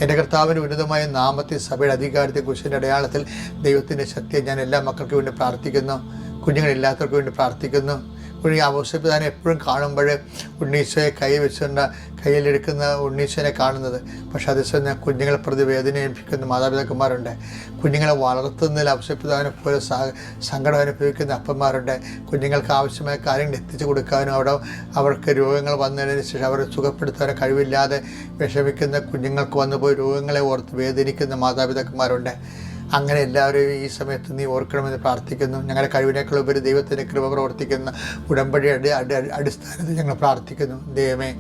എൻ്റെ കർത്താവിൻ്റെ ഉന്നതമായ നാമത്തിൽ സഭയുടെ അധികാരത്തെ കുരിശിൻ്റെ അടയാളത്തിൽ ദൈവത്തിൻ്റെ ശക്തിയെ ഞാൻ എല്ലാ മക്കൾക്കും വേണ്ടി പ്രാർത്ഥിക്കുന്നു. കുഞ്ഞുങ്ങളില്ലാത്തവർക്ക് വേണ്ടി പ്രാർത്ഥിക്കുന്നു. ഈ ഔസേപ്പിതാവിനെ എപ്പോഴും കാണുമ്പോൾ ഉണ്ണീശോയെ കൈവച്ചുകൊണ്ട് കയ്യിലെടുക്കുന്ന ഉണ്ണീശോനെ കാണുന്നത്. പക്ഷേ അതേസമയം കുഞ്ഞുങ്ങളെ പ്രതി വേദന അനുഭവിക്കുന്ന മാതാപിതാക്കന്മാരുണ്ട്. കുഞ്ഞുങ്ങളെ വളർത്തുന്നതിൽ ഔസേപ്പിതാവിനെ പോലെ സങ്കടം അനുഭവിക്കുന്ന അപ്പന്മാരുണ്ട്. കുഞ്ഞുങ്ങൾക്ക് ആവശ്യമായ കാര്യങ്ങൾ എത്തിച്ചു കൊടുക്കാനും അവർക്ക് രോഗങ്ങൾ വന്നതിന് ശേഷം അവരെ സുഖപ്പെടുത്താനും കഴിവില്ലാതെ വിഷമിക്കുന്ന കുഞ്ഞുങ്ങൾക്ക് വന്നുപോയി രോഗങ്ങളെ ഓർത്ത് വേദനിക്കുന്ന മാതാപിതാക്കന്മാരുണ്ട്. അങ്ങനെ എല്ലാവരെയും ഈ സമയത്ത് നീ ഓർക്കണമെന്ന് പ്രാർത്ഥിക്കുന്നു. ഞങ്ങളുടെ കഴിവിനേക്കാൾ ഉപരി ദൈവത്തിൻ്റെ കൃപ പ്രവർത്തിക്കുന്ന ഉടമ്പടിയുടെ അടിസ്ഥാനത്തിൽ ഞങ്ങൾ പ്രാർത്ഥിക്കുന്നു. ദൈവമേ,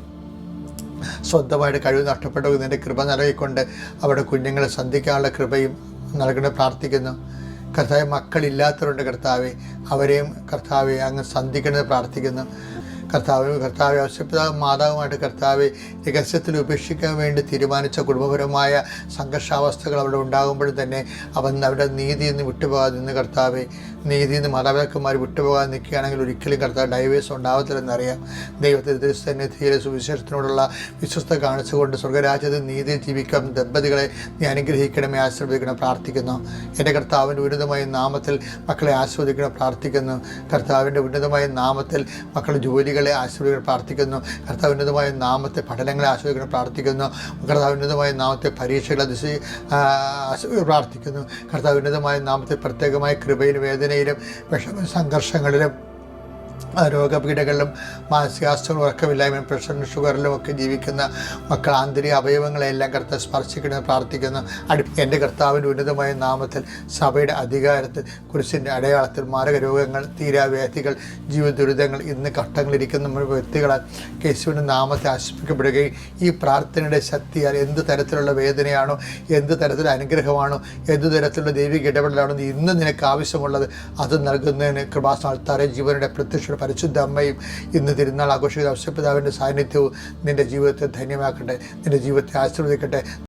സ്വന്തമായിട്ട് കഴിവ് നഷ്ടപ്പെട്ടു നിൻ്റെ കൃപ നൽകിക്കൊണ്ട് അവിടെ കുഞ്ഞുങ്ങളെ സന്ധിക്കാനുള്ള കൃപയും നൽകണ പ്രാർത്ഥിക്കുന്നു. കർത്താവെ, മക്കളില്ലാത്തവരുണ്ട് കർത്താവെ, അവരെയും കർത്താവെ അങ്ങ് സന്ധിക്കണമെന്ന് പ്രാർത്ഥിക്കുന്നു. കർത്താവെ ഔസേപ്പിതാവ് മാതാവുമായിട്ട് കർത്താവെ രഹസ്യത്തിൽ ഉപേക്ഷിക്കാൻ വേണ്ടി തീരുമാനിച്ച കുടുംബപരമായ സംഘർഷാവസ്ഥകൾ അവിടെ ഉണ്ടാകുമ്പോഴും തന്നെ അവരുടെ നീതിയിൽ നിന്ന് വിട്ടുപോകാതെ നിന്ന് കർത്താവെ, നീതിയിൽ നിന്ന് മാതാപിതാക്കന്മാർ വിട്ടുപോകാതെ നിൽക്കുകയാണെങ്കിൽ ഒരിക്കലും കർത്താവ് ഡൈവേഴ്സ് ഉണ്ടാകത്തില്ലെന്നറിയാം. ദൈവത്തിൻ്റെ തിരുസന്നിധിയിലെ സുവിശേഷത്തിനോടുള്ള വിശ്വസ്ത കാണിച്ചുകൊണ്ട് സ്വർഗരാജ്യത്തിൽ നീതിയിൽ ജീവിക്കാൻ ദമ്പതികളെ നീ അനുഗ്രഹിക്കണമേ, ആശീർവദിക്കണം പ്രാർത്ഥിക്കുന്നു. എൻ്റെ കർത്താവിൻ്റെ ഉന്നതമായ നാമത്തിൽ മക്കളെ ആസ്വദിക്കണം പ്രാർത്ഥിക്കുന്നു. കർത്താവിൻ്റെ ഉന്നതമായ നാമത്തിൽ മക്കളുടെ ജോലികളെ ആശീർവദിക്കണം പ്രാർത്ഥിക്കുന്നു. കർത്താവ് ഉന്നതമായ നാമത്തെ പഠനങ്ങളെ ആസ്വദിക്കണം പ്രാർത്ഥിക്കുന്നു. കർത്താവ് ഉന്നതമായ നാമത്തെ പരീക്ഷകളെ പ്രാർത്ഥിക്കുന്നു. കർത്താവ് ഉന്നതമായ നാമത്തെ പ്രത്യേകമായ കൃപയിലും വേദനയിലും സംഘർഷങ്ങളിലും രോഗപീഠകളിലും മാനസികാവസ്ഥകളും ഉറക്കമില്ലായ്മയും പ്രഷറിലും ഷുഗറിലും ഒക്കെ ജീവിക്കുന്ന മക്കൾ ആന്തരിക അവയവങ്ങളെല്ലാം കർത്താവ് സ്പർശിക്കണമെന്ന് പ്രാർത്ഥിക്കുന്നു. എൻ്റെ കർത്താവിൻ്റെ ഉന്നതമായ നാമത്തിൽ സഭയുടെ അധികാരത്തിൽ കുരിശിൻ്റെ അടയാളത്തിൽ മാരക രോഗങ്ങൾ, തീരാവ്യാധികൾ, ജീവിത ദുരിതങ്ങൾ ഇന്ന് ഘട്ടങ്ങളിരിക്കുന്ന വ്യക്തികളാൽ യേശുവിൻ്റെ നാമത്തെ ആശ്വസിക്കപ്പെടുകയും ഈ പ്രാർത്ഥനയുടെ ശക്തിയാൽ എന്ത് തരത്തിലുള്ള വേദനയാണോ, എന്ത് തരത്തിലുള്ള അനുഗ്രഹമാണോ, എന്ത് തരത്തിലുള്ള ദൈവിക ഇടപെടലാണോ ഇന്ന് നിനക്ക് ആവശ്യമുള്ളത് അത് നൽകുന്നതിന് കൃപാസ്ഥാനത്താറെ ജീവനുടെ പ്രത്യക്ഷ പരിശുദ്ധ അമ്മയും ഇന്ന് തിരുനാൾ ആഘോഷിക്കുന്ന ഔസേപ്പിതാവിൻ്റെ സാന്നിധ്യവും നിൻ്റെ ജീവിതത്തെ ധന്യമാക്കട്ടെ, നിൻ്റെ ജീവിതത്തെ ആശീർവദിക്കട്ടെ.